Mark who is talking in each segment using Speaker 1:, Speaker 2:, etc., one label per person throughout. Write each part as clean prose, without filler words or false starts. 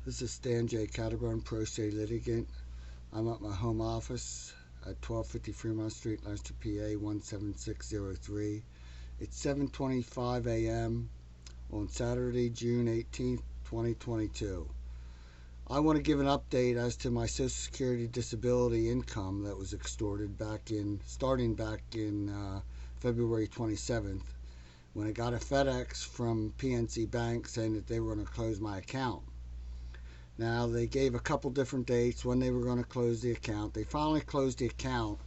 Speaker 1: This is Stan J. Caterbone, pro se litigant. I'm at my home office at 1250 Fremont Street, Lancaster, PA 17603. It's 7:25 a.m. on Saturday, June 18th, 2022. I want to give an update as to my Social Security disability income that was extorted starting back in February 27th, when I got a FedEx from PNC Bank saying that they were going to close my account. Now, they gave a couple different dates when they were going to close the account. They finally closed the account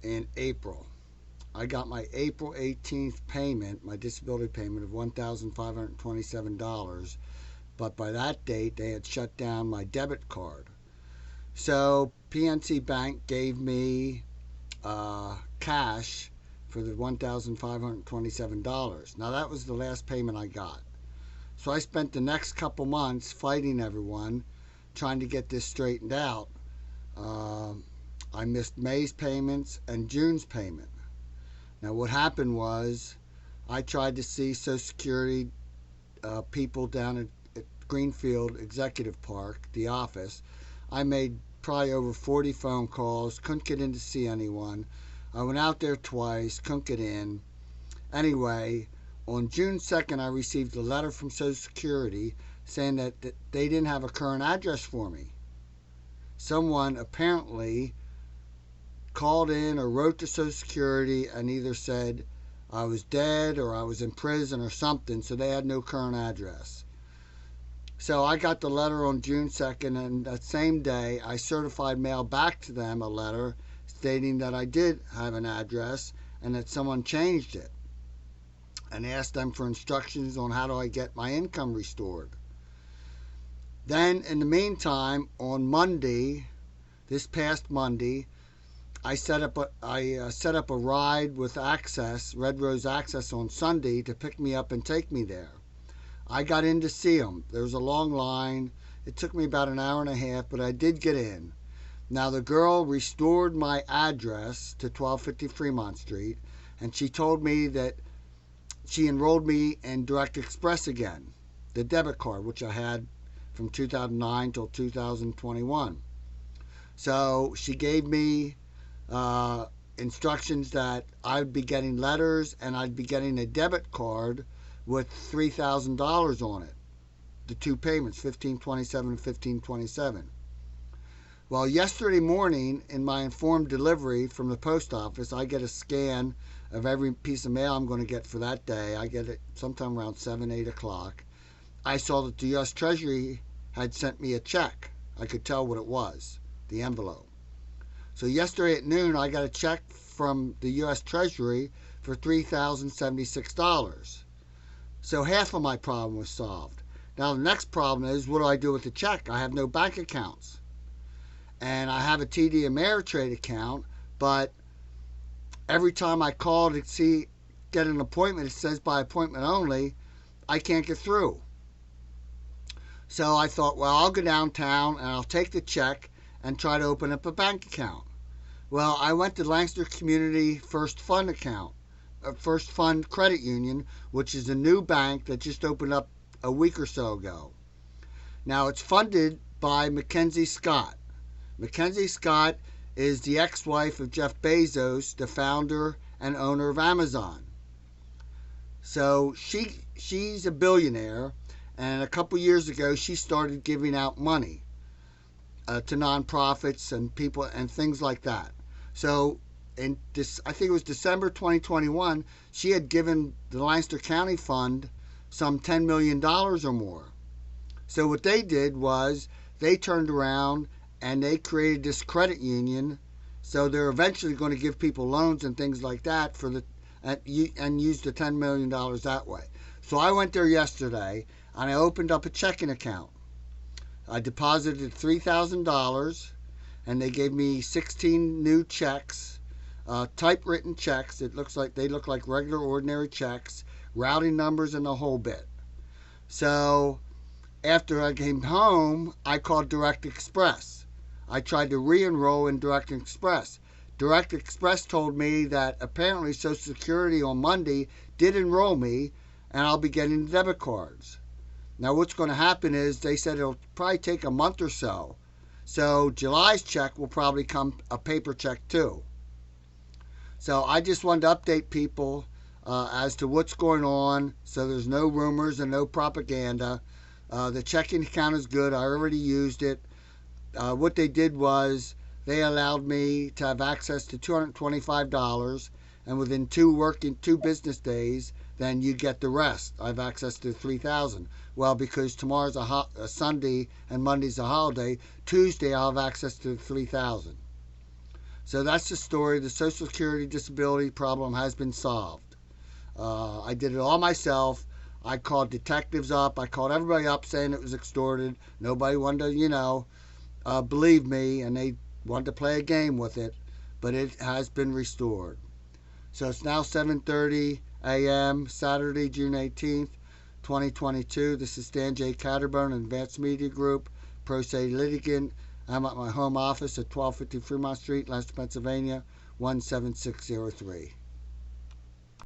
Speaker 1: in April. I got my April 18th payment, my disability payment of $1,527, but by that date they had shut down my debit card. So PNC Bank gave me cash for the $1,527. Now, that was the last payment I got. So I spent the next couple months fighting everyone, trying to get this straightened out. I missed May's payments and June's payment. Now, what happened was I tried to see Social Security people down at Greenfield Executive Park, the office. I made probably over 40 phone calls, couldn't get in to see anyone. I went out there twice, couldn't get in. Anyway, on June 2nd, I received a letter from Social Security saying that they didn't have a current address for me. Someone apparently called in or wrote to Social Security and either said I was dead or I was in prison or something, so they had no current address. So I got the letter on June 2nd, and that same day I certified mail back to them a letter stating that I did have an address and that someone changed it, and asked them for instructions on how do I get my income restored. Then, in the meantime, on Monday, this past Monday, I set up a ride with Access, Red Rose Access, on Sunday to pick me up and take me there. I got in to see them. There was a long line. It took me about an hour and a half, but I did get in. Now, the girl restored my address to 1250 Fremont Street, and she told me that she enrolled me in Direct Express again, the debit card, which I had from 2009 till 2021. So she gave me instructions that I'd be getting letters and I'd be getting a debit card with $3,000 on it. The two payments, $1,527 and $1,527. Well, yesterday morning, in my informed delivery from the post office, I get a scan of every piece of mail I'm going to get for that day. I get it sometime around 7, 8 o'clock. I saw that the U.S. Treasury had sent me a check. I could tell what it was, the envelope. So yesterday at noon, I got a check from the U.S. Treasury for $3,076. So half of my problem was solved. Now, the next problem is, what do I do with the check? I have no bank accounts. And I have a TD Ameritrade account, but every time I call to get an appointment, it says by appointment only. I can't get through. So I thought, well, I'll go downtown and I'll take the check and try to open up a bank account. Well, I went to Lancaster Community First Fund Credit Union, which is a new bank that just opened up a week or so ago. Now, it's funded by Mackenzie Scott. Mackenzie Scott is the ex-wife of Jeff Bezos, the founder and owner of Amazon. So she's a billionaire, and a couple years ago she started giving out money to nonprofits and people and things like that. So I think it was December 2021, she had given the Lancaster County Fund some $10 million or more. So what they did was they turned around and they created this credit union. So they're eventually going to give people loans and things like that and use the $10 million that way. So I went there yesterday and I opened up a checking account. I deposited $3,000 and they gave me 16 new checks, typewritten checks. They look like regular ordinary checks, routing numbers and the whole bit. So after I came home, I called Direct Express. I tried to re-enroll in Direct Express. Direct Express told me that apparently Social Security on Monday did enroll me and I'll be getting debit cards. Now what's going to happen is they said it'll probably take a month or so. So July's check will probably come a paper check too. So I just wanted to update people as to what's going on, so there's no rumors and no propaganda. The checking account is good. I already used it. What they did was they allowed me to have access to $225, and within two business days, then you get the rest. I have access to $3,000. Well, because tomorrow's a Sunday and Monday's a holiday, Tuesday I'll have access to $3,000. So that's the story. The Social Security disability problem has been solved. I did it all myself. I called detectives up. I called everybody up saying it was extorted. Nobody wanted to, believe me, and they wanted to play a game with it. But it has been restored. So it's now 7:30 a.m. Saturday, June 18th, 2022. This is Stan J. Caterbone, Advanced Media Group, pro se litigant. I'm at my home office at 1250 Fremont Street, Lancaster, Pennsylvania, 17603.